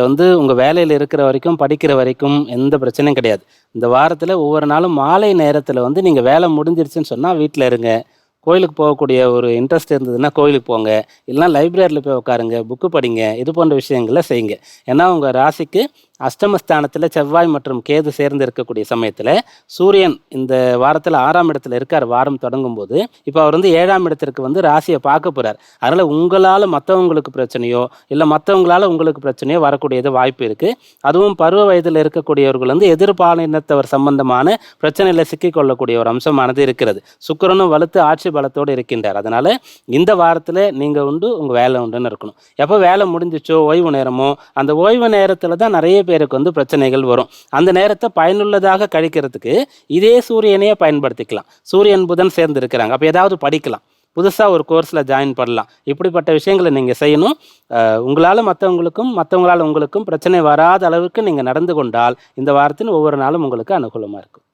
வந்து உங்க வேலையில இருக்கிற வரைக்கும், படிக்கிற வரைக்கும் எந்த பிரச்சனையும் கிடையாது. இந்த வாரத்துல ஒவ்வொரு நாளும் மாலை நேரத்துல வந்து நீங்க வேலை முடிஞ்சிருச்சுன்னு சொன்னா வீட்ல இருங்க. கோயிலுக்கு போகக்கூடிய ஒரு இன்ட்ரெஸ்ட் இருந்ததுன்னா கோயிலுக்கு போங்க. இல்லன்னா லைப்ரரியில போய் உட்காருங்க, புக்கு படிங்க. இது போன்ற விஷயங்கள செய்யுங்க. ஏன்னா உங்க ராசிக்கு அஷ்டமஸ்தானத்துல செவ்வாய் மற்றும் கேது சேர்ந்து இருக்கக்கூடிய சமயத்துல, சூரியன் இந்த வாரத்துல 6ஆம் இடத்துல இருக்காரு வாரம் தொடங்கும்போது. இப்ப அவர் வந்து 7ஆம் இடத்திற்கு வந்து ராசிய பார்க்க போறார். அதனால உங்களால மத்தவங்களுக்கு பிரச்சனையோ, இல்ல மத்தவங்களால உங்களுக்கு பிரச்சனையோ வரக்கூடியது வாய்ப்பு இருக்கு. அதுவும் பருவ வயதில இருக்கக்கூடியவர்கள் வந்து எதிர்பாலினத்தவர் சம்பந்தமான பிரச்சனையில சிக்கிக் கொள்ளக்கூடிய ஒரு அம்சமானது இருக்கிறது. சுக்கிரனும் வலுத்து ஆட்சி பலத்தோடு இருக்கின்றார். அதனால இந்த வாரத்துல நீங்க உண்டு, உங்க வேலை உண்டுன்னு இருக்கணும். எப்போ வேலை முடிஞ்சுச்சோ, ஓய்வு நேரமோ, அந்த ஓய்வு நேரத்துல தான் நிறைய பேருக்கு வந்து பிரச்சனைகள் வரும். அந்த நேரத்தை பயனுள்ளதாக கழிக்கிறதுக்கு இதே சூரியனையே பயன்படுத்திக்கலாம். சூரியன் புதன் சேர்ந்து இருக்கிறாங்க. அப்போ ஏதாவது படிக்கலாம். புதுசா ஒரு கோர்ஸ்ல ஜாயின் பண்ணலாம். இப்படிப்பட்ட விஷயங்களை நீங்க செய்யணும். உங்களால மற்றவங்களுக்கும், மற்றவங்களால உங்களுக்கும் பிரச்சனை வராத அளவுக்கு நீங்க நடந்து கொண்டால் இந்த வாரத்தின் ஒவ்வொரு நாளும் உங்களுக்கு அனுகூலமா இருக்கும்.